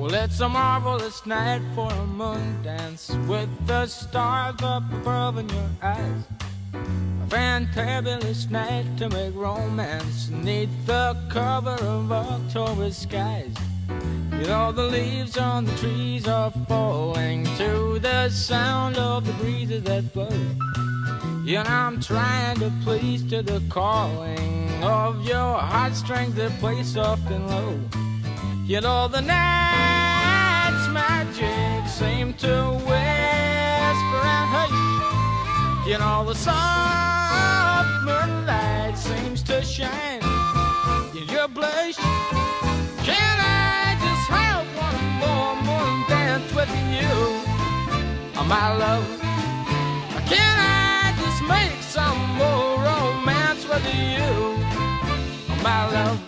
Well, it's a marvelous night for a moon dance with the stars up above in your eyes. A fantabulous night to make romance neath the cover of October skies. You know the leaves on the trees are falling to the sound of the breezes that blow. You know I'm trying to please to the calling of your heartstrings that play soft and low. You know the night's magic seem to whisper and hush. You know the soft moonlight seems to shine in your blush. Can I just have one more moon dance with you, my love? Can I just make some more romance with you, my love?